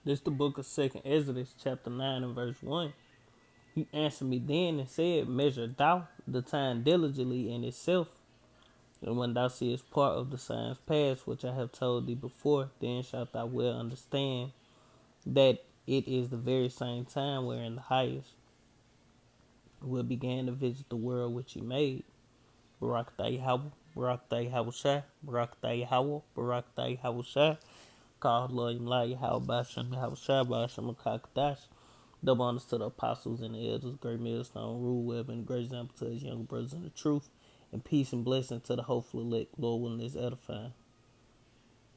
This the book of Second Exodus, chapter 9 and verse 1. He answered me then and said, Measure thou the time diligently in itself, and when thou seest part of the signs past, which I have told thee before, then shalt thou well understand that it is the very same time wherein the highest will begin to visit the world which he made. Barak Yahweh, Barak Yahweh Shai, Barak Yahweh, Barak Yahweh Shai. Call Lord Yahweh Basham Yahweh Shai, Basham Kakadash. Double honors to the apostles and the elders, great millstone, rule web, and great example to his younger brothers in the truth, and peace and blessing to the hopeful elect, Lord willing is edifying.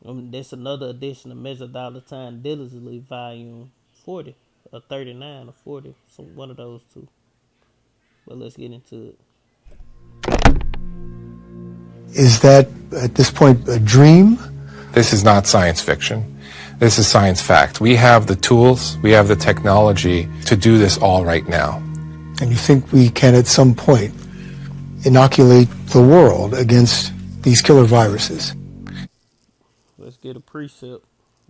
That's another edition of Measure Dollar Time Diligently, volume 40, or 39 or 40, so one of those two. But let's get into it. Is that, at this point, a dream? This is not science fiction. This is science fact. We have the tools, we have the technology to do this all right now. And you think we can, at some point, inoculate the world against these killer viruses? Let's get a precept.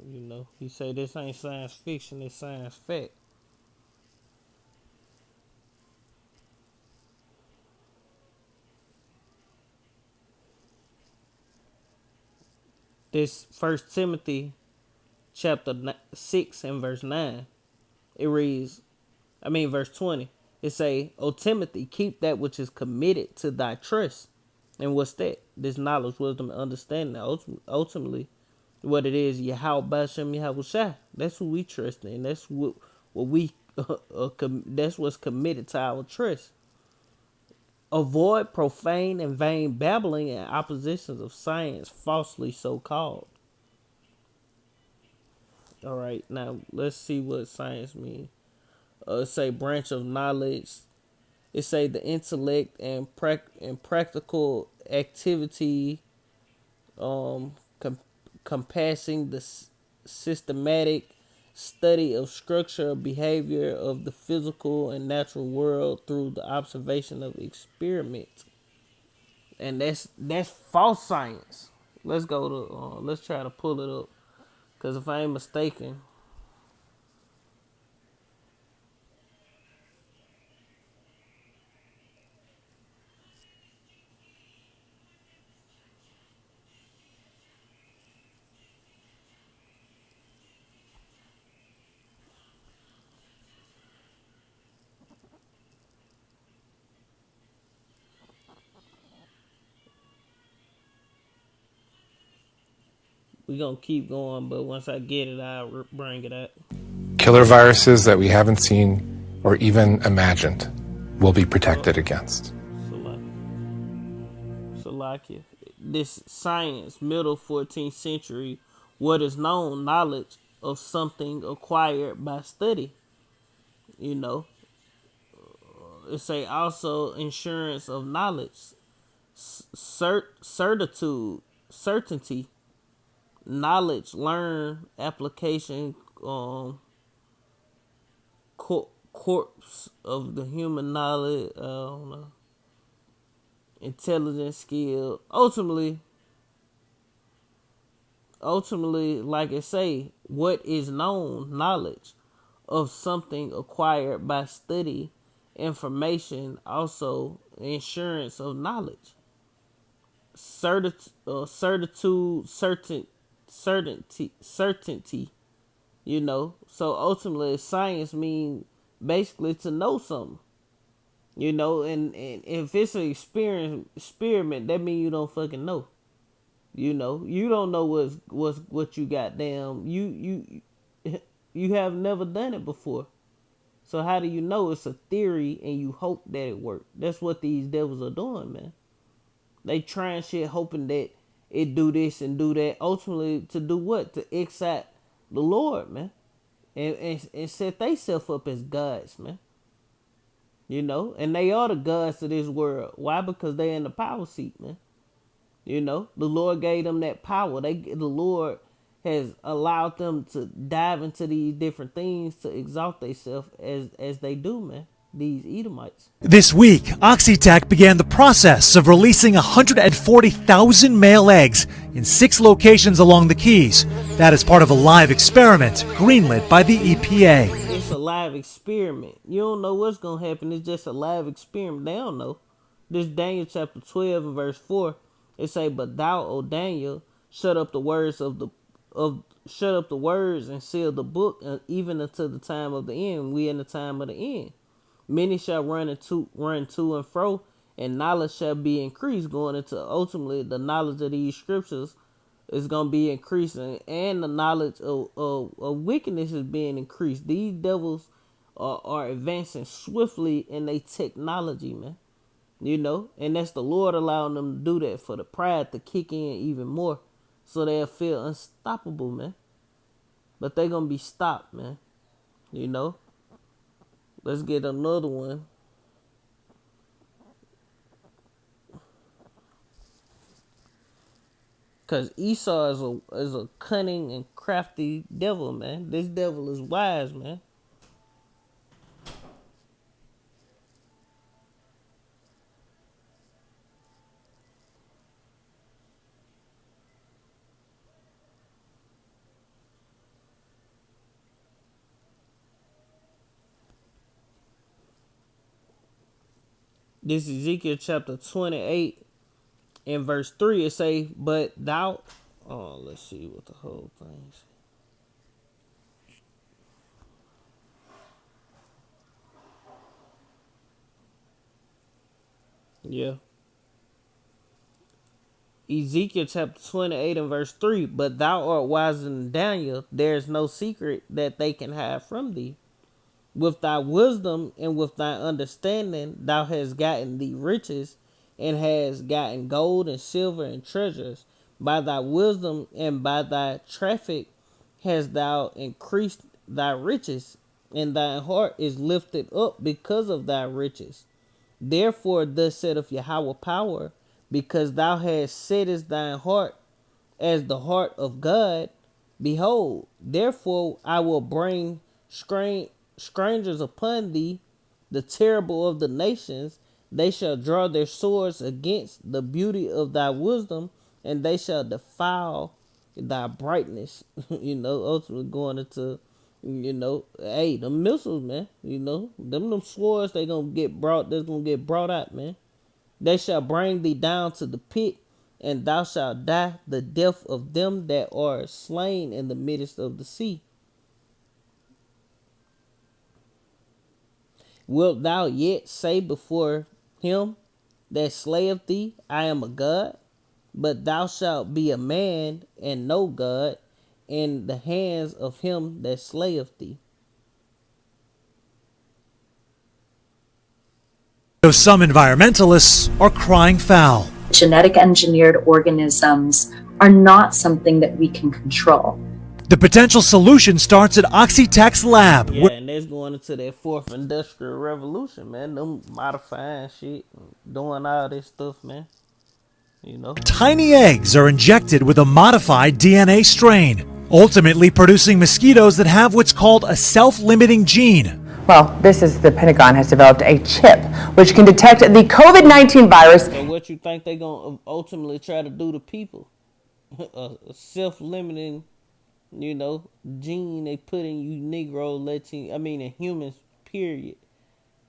You know, he say this ain't science fiction, it's science fact. This First Timothy chapter 6 and verse 9, it reads, verse 20, it say, O Timothy, keep that which is committed to thy trust. And what's that? This knowledge, wisdom, and understanding. Ultimately, what it is, Yahweh Bashem Yahweh Shai. That's who we trust in. That's what we, that's what's committed to our trust. Avoid profane and vain babbling and oppositions of science, falsely so called. All right, now let's see what science means. It say branch of knowledge. It say the intellect and practical activity, um, compassing the systematic study of structure of behavior of the physical and natural world through the observation of experiment. And that's false science. Let's go to let's try to pull it up, because if I ain't mistaken, we gonna keep going, but once I get it, I'll bring it up. Killer viruses that we haven't seen or even imagined will be protected against. Salakia. This science, middle 14th century, what is known, knowledge of something acquired by study. You know, it say also insurance of knowledge, certitude, certainty, knowledge, learn, application, corpse of the human knowledge, intelligence, skill. Ultimately, like I say, what is known, knowledge of something acquired by study, information, also insurance of knowledge, certitude, certainty. You know, so ultimately, science means basically to know something. You know, and if it's an experiment, that means you don't fucking know. You know, you don't know what you got. Damn, you have never done it before. So how do you know? It's a theory, and you hope that it worked. That's what these devils are doing, man. They trying shit, hoping that it do this and do that. Ultimately, to do what? To excite the Lord, man, and set themselves up as gods, man. You know, and they are the gods of this world. Why? Because they in the power seat, man. You know, the Lord gave them that power. The Lord has allowed them to dive into these different things to exalt themselves as they do, man. these Edomites. This week, Oxitec began the process of releasing 140,000 male eggs in 6 locations along the Keys. That is part of a live experiment greenlit by the EPA. It's a live experiment. You don't know what's gonna happen. It's just a live experiment. They don't know. This Daniel chapter 12 and verse 4. It say, "But thou, O Daniel, shut up the words of shut up the words and seal the book, even until the time of the end." We in the time of the end. Many shall run to and fro, and knowledge shall be increased. Going into ultimately the knowledge of these scriptures is gonna be increasing, and the knowledge of wickedness is being increased. These devils are advancing swiftly in their technology, man. You know, and that's the Lord allowing them to do that for the pride to kick in even more, so they'll feel unstoppable, man. But they gonna be stopped, man. You know. Let's get another one. Cause Esau is a cunning and crafty devil, man. This devil is wise, man. This Ezekiel chapter 28 in verse 3. It say, "But thou," oh, let's see what the whole thing is. Yeah. Ezekiel chapter 28 and verse 3. "But thou art wiser than Daniel. There is no secret that they can hide from thee. With thy wisdom and with thy understanding, thou hast gotten thee riches, and hast gotten gold and silver and treasures. By thy wisdom and by thy traffic hast thou increased thy riches, and thy heart is lifted up because of thy riches. Therefore, thus saith Yahweh power, because thou hast set as thine heart as the heart of God. Behold, therefore I will bring strangers upon thee, the terrible of the nations. They shall draw their swords against the beauty of thy wisdom, and they shall defile thy brightness." You know, ultimately going into, you know, hey, the missiles, man. You know, them swords they gonna get brought. That's gonna get brought out, man. They shall bring thee down to the pit, and thou shalt die the death of them that are slain in the midst of the sea. Wilt thou yet say before him that slayeth thee, I am a God? But thou shalt be a man and no God in the hands of him that slayeth thee. Though some environmentalists are crying foul. Genetic engineered organisms are not something that we can control. The potential solution starts at Oxitec's lab. Yeah, and that's going into that fourth industrial revolution, man. Them modifying shit, doing all this stuff, man. You know, Tiny eggs are injected with a modified DNA strain, ultimately producing mosquitoes that have what's called a self-limiting gene. Well, the Pentagon has developed a chip which can detect the COVID-19 virus. So what you think they gonna ultimately try to do to people? A self-limiting, you know, gene they put in you Negro, Latin, I mean in humans, period.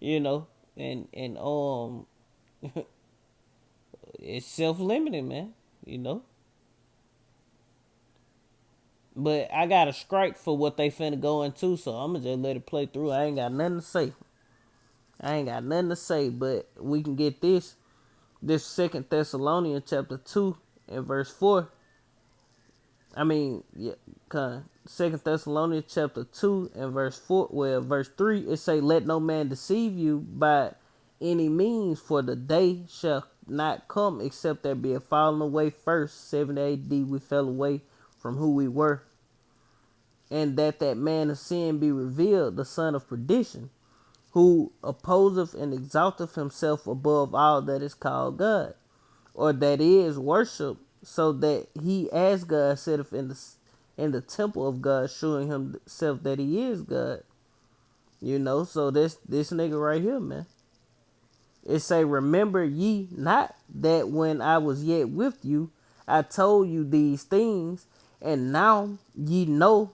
You know, and it's self-limiting, man. You know. But I got a strike for what they finna go into, so I'ma just let it play through. I ain't got nothing to say. I ain't got nothing to say, but we can get this. This Second Thessalonians chapter 2 and verse 4. I mean, yeah, Second Thessalonians chapter 2 and verse 4, well, verse 3, it say, "Let no man deceive you by any means, for the day shall not come except there be a falling away first." 70 AD, we fell away from who we were. "And that man of sin be revealed, the son of perdition, who opposeth and exalteth himself above all that is called God, or that is worship, so that he as God sitteth in the temple of God, showing himself that he is God." You know, so this nigga right here, man. It say, remember ye not that when I was yet with you, I told you these things, and now ye know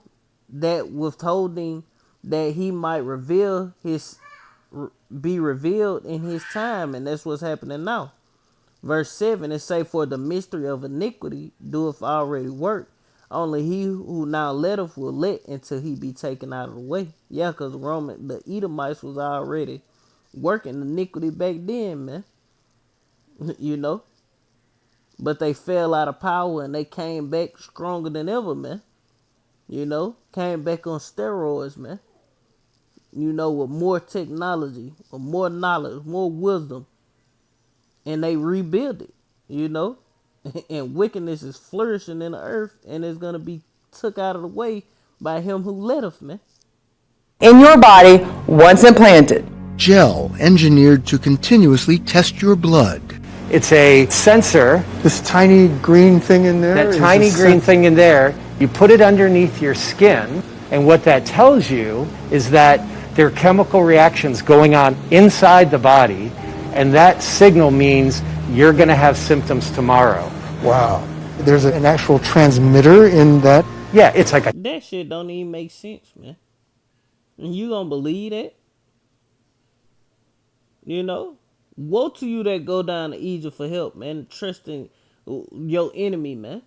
that withholding that he might reveal his be revealed in his time, and that's what's happening now. Verse 7, it say, for the mystery of iniquity doeth already work. Only he who now letteth will let until he be taken out of the way. Yeah, because the Edomites was already working iniquity back then, man. You know? But they fell out of power and they came back stronger than ever, man. You know? Came back on steroids, man. You know, with more technology, with more knowledge, more wisdom. And they rebuild it, you know? And wickedness is flourishing in the earth and it's going to be took out of the way by him who led us, man. In your body, once implanted. Gel engineered to continuously test your blood. It's a sensor. This tiny green thing in there? That tiny green thing in there, you put it underneath your skin, and what that tells you is that there are chemical reactions going on inside the body, and that signal means you're going to have symptoms tomorrow. Wow. There's an actual transmitter in that? Yeah, it's like a... That shit don't even make sense, man. And you gonna believe that? You know? Woe to you that go down to Egypt for help, man. Trusting your enemy, man.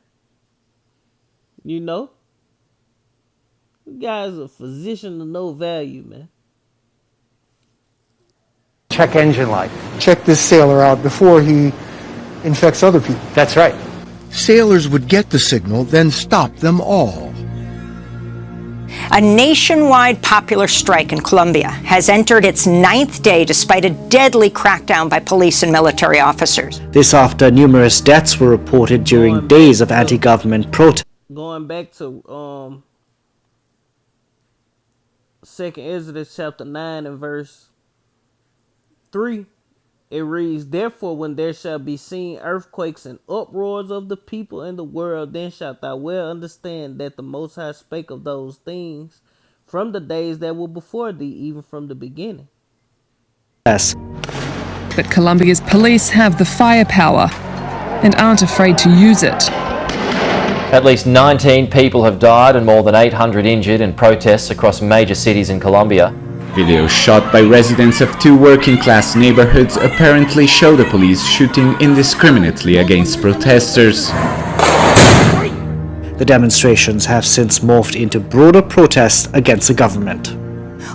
You know? You guys are a physician of no value, man. check engine light. Check this sailor out before he infects other people. That's right. Sailors would get the signal, then stop them all. A nationwide popular strike in Colombia has entered its 9th day despite a deadly crackdown by police and military officers. This after numerous deaths were reported during days of anti-government protests. Going back to 2nd Exodus chapter 9 and verse 3, it reads, therefore when there shall be seen earthquakes and uproars of the people in the world, then shalt thou well understand that the Most High spake of those things from the days that were before thee, even from the beginning. Yes. But Colombia's police have the firepower and aren't afraid to use it. At least 19 people have died and more than 800 injured in protests across major cities in Colombia. Videos shot by residents of 2 working-class neighborhoods apparently show the police shooting indiscriminately against protesters. The demonstrations have since morphed into broader protests against the government.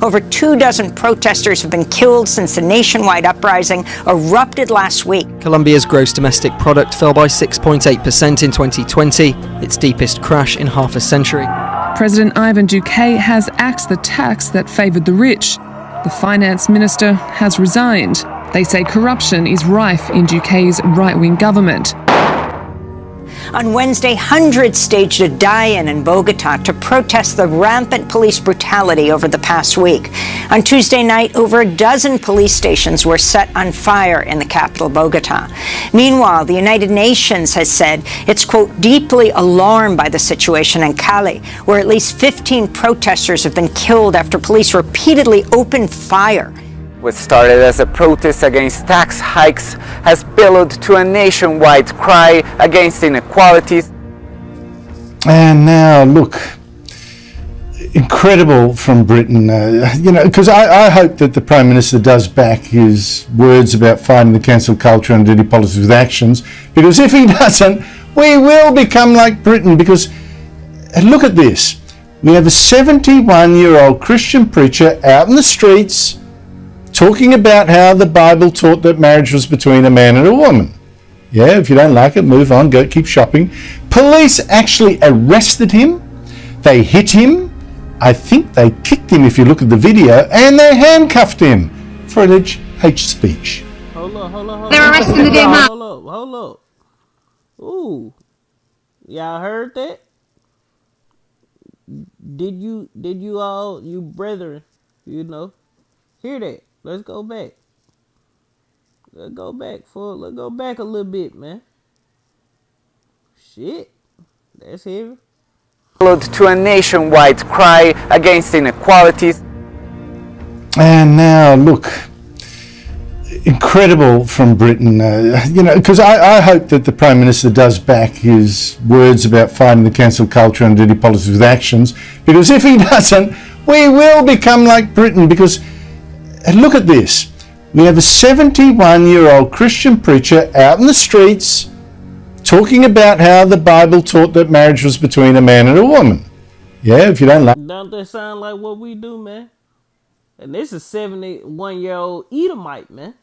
Over 24 protesters have been killed since the nationwide uprising erupted last week. Colombia's gross domestic product fell by 6.8% in 2020, its deepest crash in half a century. President Ivan Duque has axed the tax that favoured the rich. The finance minister has resigned. They say corruption is rife in Duque's right-wing government. On Wednesday, hundreds staged a die-in in Bogota to protest the rampant police brutality over the past week. On Tuesday night, over a dozen police stations were set on fire in the capital, Bogota. Meanwhile, the United Nations has said it's, quote, deeply alarmed by the situation in Cali, where at least 15 protesters have been killed after police repeatedly opened fire. What started as a protest against tax hikes has billowed to a nationwide cry against inequalities. And now, look, incredible from Britain, because I hope that the Prime Minister does back his words about fighting the cancel culture and dirty politics with actions, because if he doesn't, we will become like Britain, because look at this. We have a 71-year-old Christian preacher out in the streets talking about how the Bible taught that marriage was between a man and a woman. Yeah, if you don't like it, move on, go keep shopping. Police actually arrested him. They hit him. I think they kicked him if you look at the video, and they handcuffed him for alleged hate speech. Hold up. They're arresting the damn man. Hold up. Ooh. Y'all heard that? Did you all, you brethren, hear that? Let's go back. Let's go back a little bit, man. Shit. That's heavy. To a nationwide cry against inequalities. And now, look, incredible from Britain, because I hope that the Prime Minister does back his words about fighting the cancel culture and dirty politics with actions, because if he doesn't, we will become like Britain. Because look at this. We have a 71-year-old Christian preacher out in the streets talking about how the Bible taught that marriage was between a man and a woman. Yeah, if you don't like... Don't that sound like what we do, man? And this is 71-year-old Edomite, man.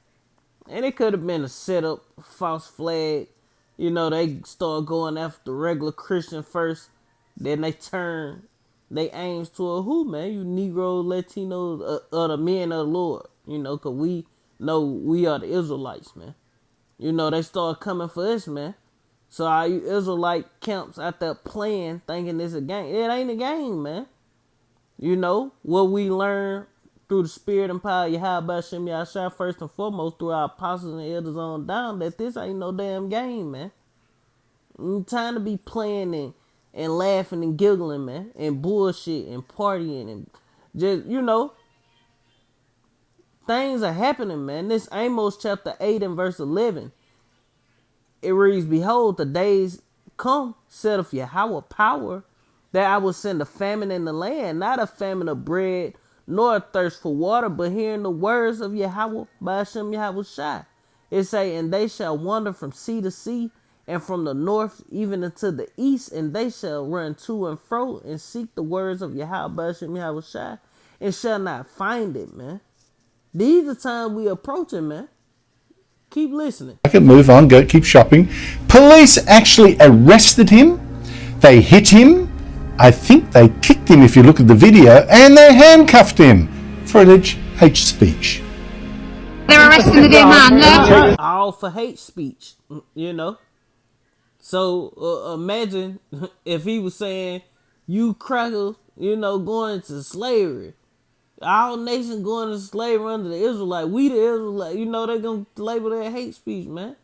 And it could have been a setup, false flag. You know, they start going after regular Christian first. Then they turn they aims to a who, man? You Negro, Latinos, the men of the Lord. You know, because we know we are the Israelites, man. You know, they start coming for us, man. So all you Israelite camps out there playing, thinking it's a game. It ain't a game, man. You know, what we learn through the spirit and power of Yahweh Shem Yahshua, first and foremost, through our apostles and elders on down, that this ain't no damn game, man. Ain't time to be playing and laughing and giggling, man, and bullshit and partying and just, you know, things are happening, man. This Amos chapter 8 and verse 11. It reads, behold, the days come, saith Yahweh power, that I will send a famine in the land, not a famine of bread, nor a thirst for water, but hearing the words of Yahweh by Hashem Yahweh Shai. It say, and they shall wander from sea to sea, and from the north even unto the east, and they shall run to and fro, and seek the words of Yahweh by Hashem Yahweh Shai, and shall not find it, man. These are the times we approaching, man. Keep listening. I can move on, go keep shopping. Police actually arrested him. They hit him. I think they kicked him if you look at the video, and they handcuffed him for alleged hate speech. They're arresting the dear man now. All for hate speech, you know. So imagine if he was saying, you crackers, you know, going to slavery. All nations going to slavery under the Israelite. We the Israelite. You know, they're going to label that hate speech, man.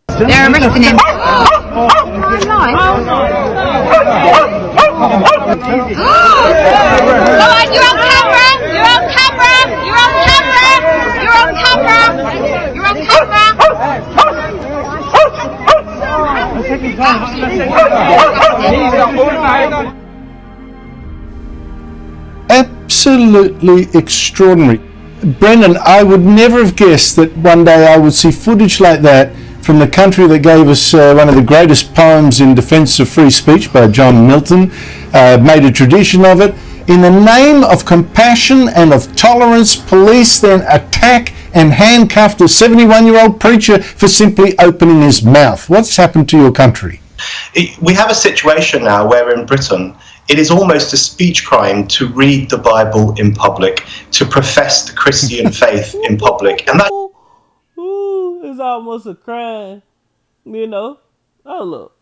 They're arresting him. Oh, come on, you're on camera. You're on camera. You're on camera. You're on camera. You're on camera. Absolutely extraordinary. Brendan, I would never have guessed that one day I would see footage like that from the country that gave us one of the greatest poems in defence of free speech by John Milton, made a tradition of it. In the name of compassion and of tolerance, police then attack and handcuffed a 71-year-old preacher for simply opening his mouth. What's happened to your country? We have a situation now where in Britain it is almost a speech crime to read the Bible in public, to profess the Christian faith in public. And that it's almost a crime, you know. Oh, look.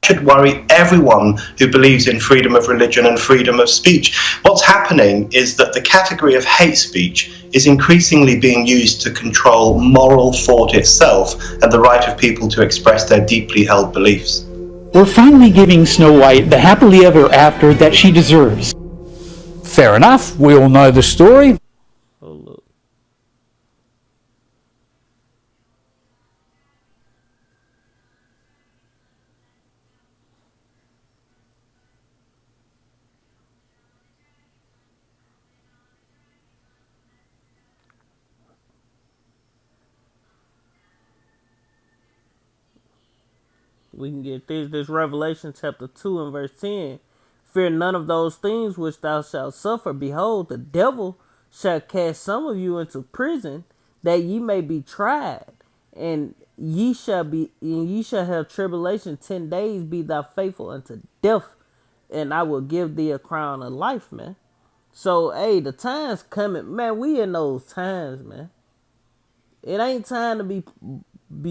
Should worry everyone who believes in freedom of religion and freedom of speech. What's happening is that the category of hate speech is increasingly being used to control moral thought itself and the right of people to express their deeply held beliefs. We're finally giving Snow White the happily ever after that she deserves. Fair enough, we all know the story. Oh, look. We can get this Revelation chapter 2 and verse 10. Fear none of those things which thou shalt suffer. Behold, the devil shall cast some of you into prison, that ye may be tried, and ye shall have tribulation 10 days. Be thou faithful unto death, and I will give thee a crown of life, man. So, hey, the time's coming, man. We in those times, man. It ain't time to be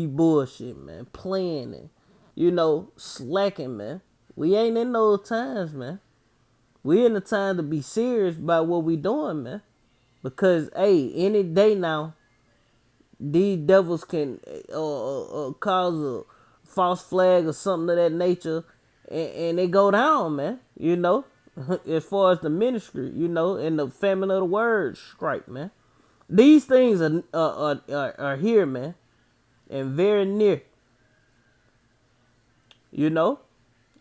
bullshit, man. Playing and, you know, slacking, man. We ain't in those times, man. We in the time to be serious about what we doing, man. Because, hey, any day now, these devils can cause a false flag or something of that nature, and they go down, man. You know, as far as the ministry, and the famine of the word strike, man. These things are here, man, and very near.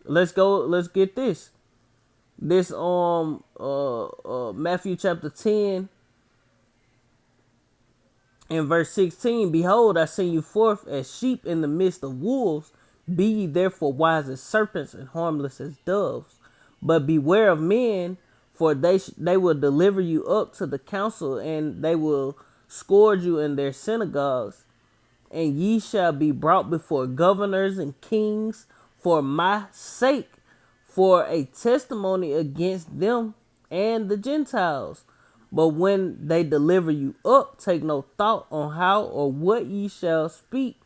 Let's go. Let's get this. This Matthew chapter 10 and verse 16. Behold, I send you forth as sheep in the midst of wolves. Be ye therefore wise as serpents and harmless as doves. But beware of men, for they will deliver you up to the council, and they will scourge you in their synagogues. And ye shall be brought before governors and kings for my sake, for a testimony against them and the Gentiles. But when they deliver you up, take no thought on how or what ye shall speak,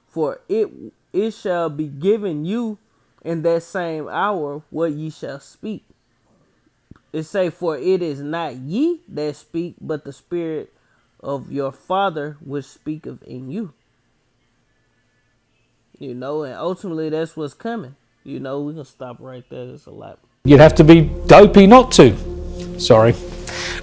for it shall be given you in that same hour what ye shall speak. It say, for it is not ye that speak, but the Spirit of your Father which speaketh in you. And ultimately that's what's coming. We're gonna stop right there. There's a lot. You'd have to be dopey not to. Sorry.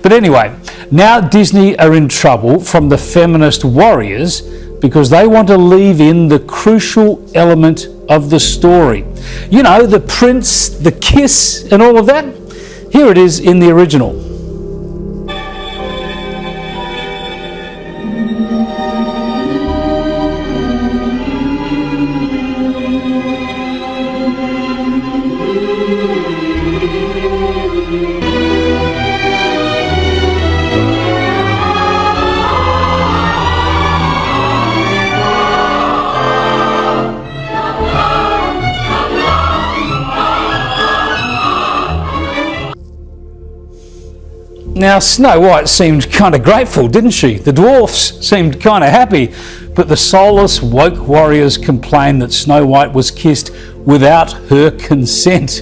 But anyway, now Disney are in trouble from the feminist warriors because they want to leave in the crucial element of the story. The prince, the kiss, and all of that. Here it is in the original. Now, Snow White seemed kind of grateful, didn't she? The dwarfs seemed kind of happy, but the soulless woke warriors complained that Snow White was kissed without her consent.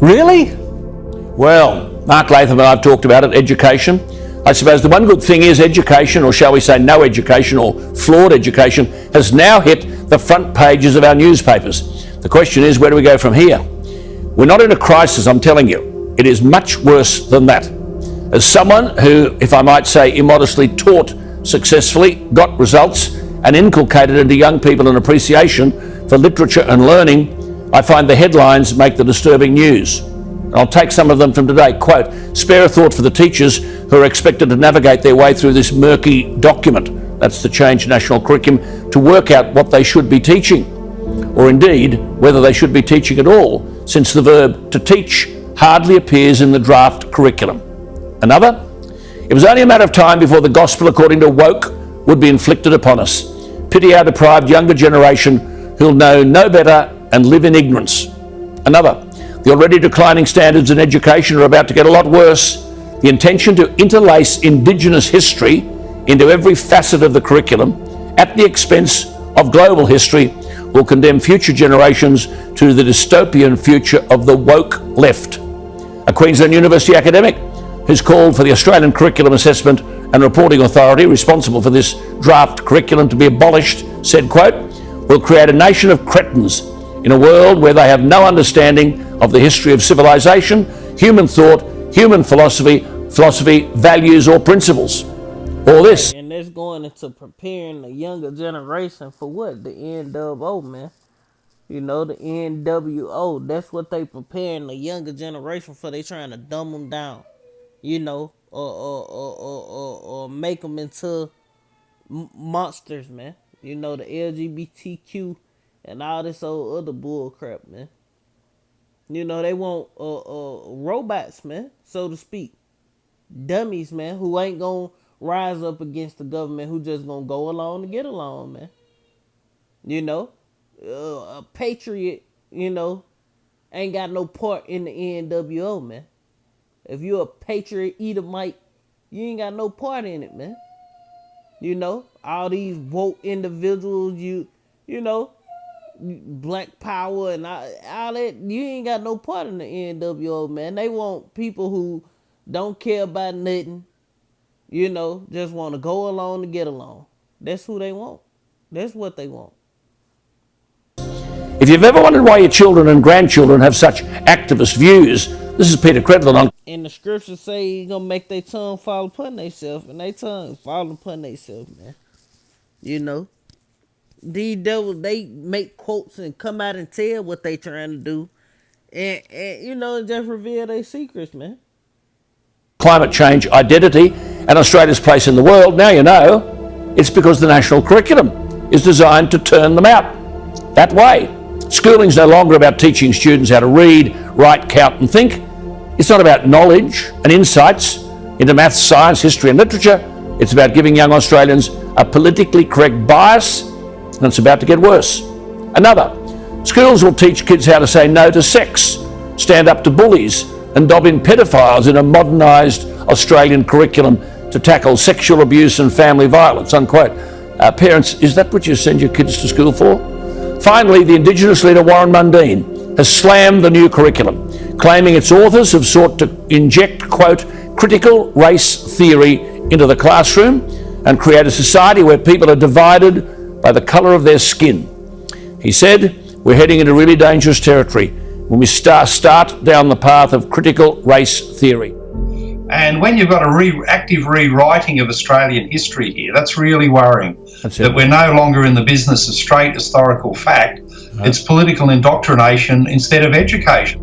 Really? Well, Mark Latham and I have talked about it, education. I suppose the one good thing is education, or shall we say no education, or flawed education, has now hit the front pages of our newspapers. The question is, where do we go from here? We're not in a crisis, I'm telling you. It is much worse than that. As someone who, if I might say, immodestly taught successfully, got results, and inculcated into young people an appreciation for literature and learning, I find the headlines make the disturbing news. And I'll take some of them from today. Quote, spare a thought for the teachers who are expected to navigate their way through this murky document. That's the Change National Curriculum, to work out what they should be teaching, or indeed whether they should be teaching at all, since the verb to teach hardly appears in the draft curriculum. Another, it was only a matter of time before the gospel according to woke would be inflicted upon us. Pity our deprived younger generation who'll know no better and live in ignorance. Another, the already declining standards in education are about to get a lot worse. The intention to interlace Indigenous history into every facet of the curriculum at the expense of global history will condemn future generations to the dystopian future of the woke left. A Queensland University academic who's called for the Australian Curriculum Assessment and Reporting Authority, responsible for this draft curriculum, to be abolished, said, quote, we'll create a nation of cretins in a world where they have no understanding of the history of civilization, human thought, human philosophy, values or principles. All this. And that's going into preparing the younger generation for what? The NWO, man. The NWO. That's what they preparing the younger generation for. They trying to dumb them down. Or make them into monsters, man. The LGBTQ and all this old other bull crap, man. They want robots, man, so to speak. Dummies, man, who ain't gonna rise up against the government, who just gonna go along to get along, man. A patriot, ain't got no part in the NWO, man. If you're a patriot Edomite, you ain't got no part in it, man. All these woke individuals, black power and all that, you ain't got no part in the NWO, man. They want people who don't care about nothing, just want to go along to get along. That's who they want. That's what they want. If you've ever wondered why your children and grandchildren have such activist views, This is Peter Credlin. And the scriptures say he gonna make their tongue fall upon themselves, and their tongue fall upon themselves, man. You know, these devils, they make quotes and come out and tell what they trying to do, and you know, just reveal their secrets, man. Climate change identity and Australia's place in the world. Now you know it's because the national curriculum is designed to turn them out that way. Schooling's no longer about teaching students how to read, write, count and think. It's not about knowledge and insights into maths, science, history and literature. It's about giving young Australians a politically correct bias, and it's about to get worse. Another, schools will teach kids how to say no to sex, stand up to bullies and dob in pedophiles in a modernised Australian curriculum to tackle sexual abuse and family violence, unquote. Parents, is that what you send your kids to school for? Finally, the Indigenous leader Warren Mundine has slammed the new curriculum, claiming its authors have sought to inject, quote, critical race theory into the classroom and create a society where people are divided by the colour of their skin. He said, we're heading into really dangerous territory when we start down the path of critical race theory. And when you've got a active rewriting of Australian history here, that's really worrying. That we're no longer in the business of straight historical fact. No. It's political indoctrination instead of education.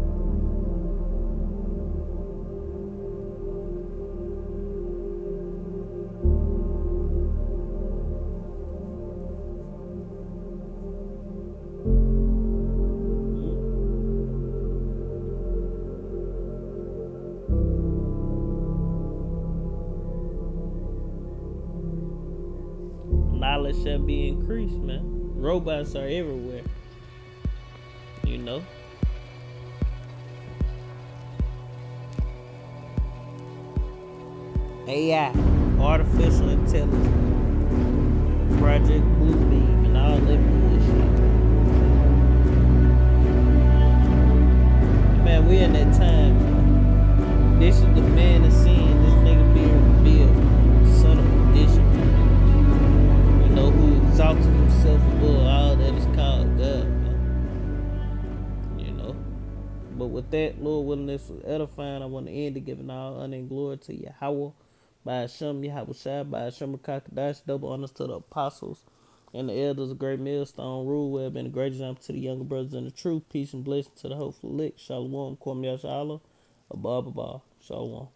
Knowledge shall be increased, man. Robots are everywhere. You know. AI, artificial intelligence, Project Bluebeam, and all that bullshit. Man, we in that time, man. This is the man of sin. This nigga being revealed, son of perdition. You know, who exalted himself above all that is called God, man. You know. But with that, Lord willing, this was edifying. I want to end it giving all honor and glory to Yahweh, by Hashem, Yahweh Shai, by Hashem Kakadash, double honors to the apostles and the elders of Great Millstone Rule, where have been a great example to the younger brothers in the truth. Peace and blessing to the hopeful elect. Shalom, Kwam Yashala, Abba, Shalom.